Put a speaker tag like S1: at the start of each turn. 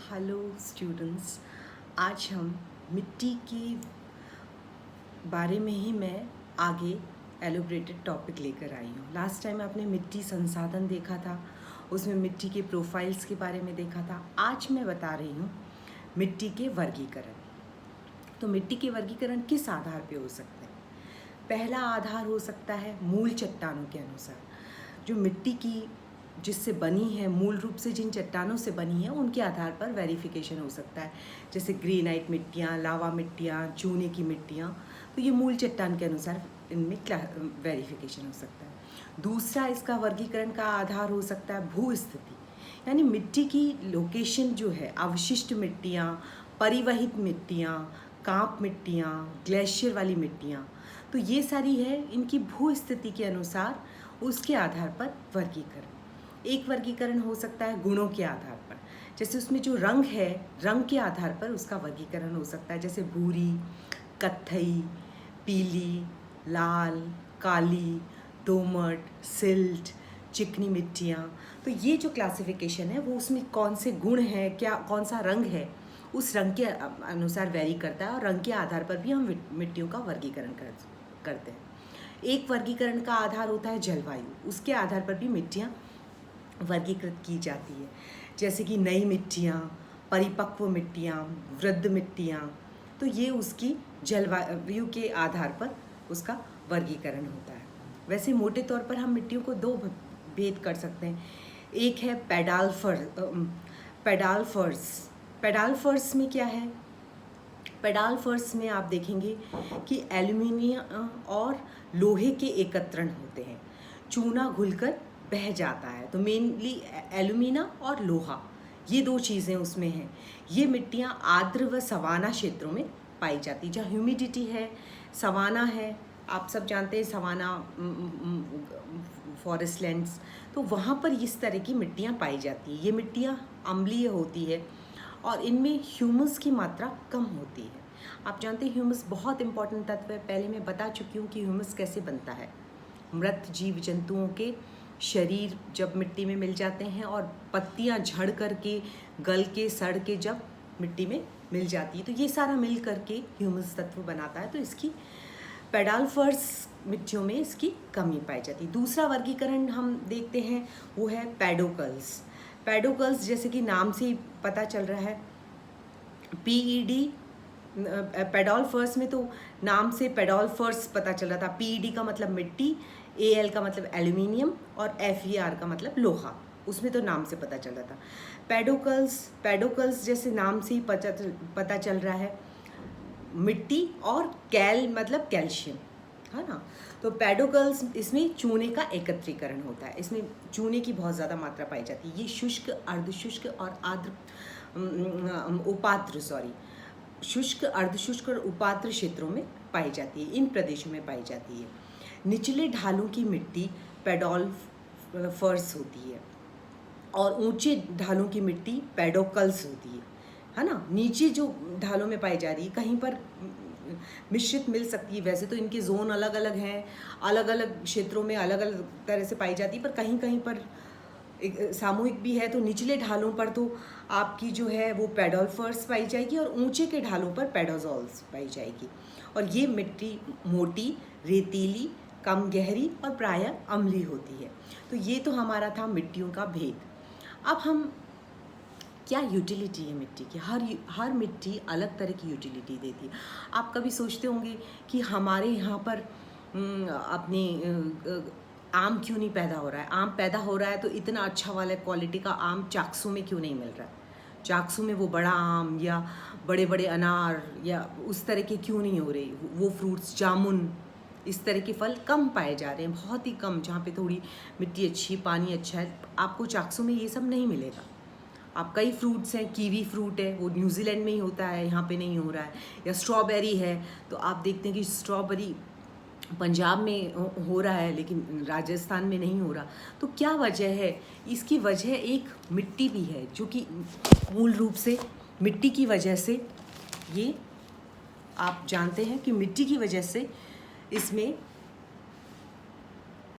S1: Hello students, आज हम मिट्टी के बारे में ही मैं आगे एलोब्रेटेड टॉपिक लेकर आई हूँ। लास्ट टाइम आपने मिट्टी संसाधन देखा था, उसमें मिट्टी के प्रोफाइल्स के बारे में देखा था। आज मैं बता रही हूँ मिट्टी के वर्गीकरण। तो मिट्टी के वर्गीकरण किस आधार पे हो सकते हैं? पहला आधार हो सकता है मूल चट्टानों के अनुसार। जो मिट्टी की जिससे बनी है, मूल रूप से जिन चट्टानों से बनी है, उनके आधार पर वेरिफिकेशन हो सकता है। जैसे ग्रेनाइट मिट्टियाँ, लावा मिट्टियाँ, चूने की मिट्टियाँ, तो ये मूल चट्टान के अनुसार इनमें वेरिफिकेशन हो सकता है। दूसरा इसका वर्गीकरण का आधार हो सकता है भू स्थिति, यानी मिट्टी की लोकेशन जो है, अवशिष्ट मिट्टियाँ, परिवहित मिट्टियाँ, कांप मिट्टियाँ, ग्लेशियर वाली मिट्टियाँ, तो ये सारी है इनकी भू स्थिति के अनुसार, उसके आधार पर वर्गीकरण। एक वर्गीकरण हो सकता है गुणों के आधार पर, जैसे उसमें जो रंग है, रंग के आधार पर उसका वर्गीकरण हो सकता है। जैसे भूरी, कत्थई, पीली, लाल, काली, दोमट, सिल्ट, चिकनी मिट्टियाँ, तो ये जो क्लासिफिकेशन है वो उसमें कौन से गुण हैं, क्या कौन सा रंग है, उस रंग के अनुसार वेरी करता है, और रंग के आधार पर भी हम मिट्टियों का वर्गीकरण करते हैं। एक वर्गीकरण का आधार होता है जलवायु, उसके आधार पर भी मिट्टियाँ वर्गीकृत की जाती है। जैसे कि नई मिट्टियाँ, परिपक्व मिट्टियाँ, वृद्ध मिट्टियाँ, तो ये उसकी जलवायु के आधार पर उसका वर्गीकरण होता है। वैसे मोटे तौर पर हम मिट्टियों को दो भेद कर सकते हैं। एक है पेडाल्फर्स में क्या है? पेडाल्फर्स में आप देखेंगे कि एल्यूमिनियम और लोहे के एकत्रण होते हैं, चूना घुलकर बह जाता है। तो मेनली एल्यूमिना और लोहा, ये दो चीज़ें उसमें हैं। ये मिट्टियाँ आर्द्र व सवाना क्षेत्रों में पाई जाती, जहाँ ह्यूमिडिटी है, सवाना है, आप सब जानते हैं सवाना फॉरेस्ट लैंड्स, तो वहाँ पर इस तरह की मिट्टियाँ पाई जाती है। ये मिट्टियाँ अम्लीय होती है और इनमें ह्यूमस की मात्रा कम होती है। आप जानते हैं ह्यूमस बहुत इंपॉर्टेंट तत्व है, पहले मैं बता चुकी हूँ कि ह्यूमस कैसे बनता है। मृत जीव जंतुओं के शरीर जब मिट्टी में मिल जाते हैं और पत्तियां झड़ करके, गल के, सड़ के जब मिट्टी में मिल जाती है, तो ये सारा मिल करके ह्यूमस तत्व बनाता है। तो इसकी पेडाल्फर्स मिट्टियों में इसकी कमी पाई जाती है। दूसरा वर्गीकरण हम देखते हैं वो है पेडोकल्स, जैसे कि नाम से ही पता चल रहा है, PED, पेडोल्फर्स में तो नाम से पेडोल्फर्स पता चल रहा था। PED का मतलब मिट्टी, AL का मतलब एल्यूमिनियम और FER का मतलब लोहा, उसमें तो नाम से पता चल रहा था। पेडोकल्स जैसे नाम से ही पता चल रहा है, मिट्टी, और कैल मतलब कैल्शियम, है ना। तो पेडोकल्स, इसमें चूने का एकत्रीकरण होता है, इसमें चूने की बहुत ज़्यादा मात्रा पाई जाती है। ये शुष्क, अर्धशुष्क और शुष्क, अर्धशुष्क और उपात्र क्षेत्रों में पाई जाती है, इन प्रदेशों में पाई जाती है। निचले ढालों की मिट्टी पेडोल्फर्स होती है और ऊंचे ढालों की मिट्टी पेडोकल्स होती है ना। नीचे जो ढालों में पाई जा रही है, कहीं पर मिश्रित मिल सकती है। वैसे तो इनके जोन अलग अलग हैं, अलग अलग क्षेत्रों में अलग अलग तरह से पाई जाती है, पर कहीं कहीं पर एक सामूहिक भी है। तो निचले ढालों पर तो आपकी जो है वो पेडोल्फर्स पाई जाएगी और ऊंचे के ढालों पर पेडोजॉल्स पाई जाएगी। और ये मिट्टी मोटी, रेतीली, कम गहरी और प्रायः अम्लीय होती है। तो ये तो हमारा था मिट्टियों का भेद। अब हम क्या यूटिलिटी है मिट्टी की? हर मिट्टी अलग तरह की यूटिलिटी देती है। आप कभी सोचते होंगे कि हमारे यहाँ पर अपने आम क्यों नहीं पैदा हो रहा है? आम पैदा हो रहा है तो इतना अच्छा वाला क्वालिटी का आम चाकसू में क्यों नहीं मिल रहा है? चाकसू में वो बड़ा आम या बड़े बड़े अनार या उस तरह के क्यों नहीं हो रहे? वो फ्रूट्स, जामुन, इस तरह के फल कम पाए जा रहे हैं, बहुत ही कम। जहाँ पे थोड़ी मिट्टी अच्छी, पानी अच्छा है, आपको चाकसू में ये सब नहीं मिलेगा। आप कई फ्रूट्स हैं, कीवी फ्रूट है, वो न्यूजीलैंड में ही होता है, यहाँ पे नहीं हो रहा है। या स्ट्रॉबेरी है, तो आप देखते हैं कि स्ट्रॉबेरी पंजाब में हो रहा है लेकिन राजस्थान में नहीं हो रहा। तो क्या वजह है? इसकी वजह एक मिट्टी भी है, जो कि मूल रूप से मिट्टी की वजह से, ये आप जानते हैं कि मिट्टी की वजह से इसमें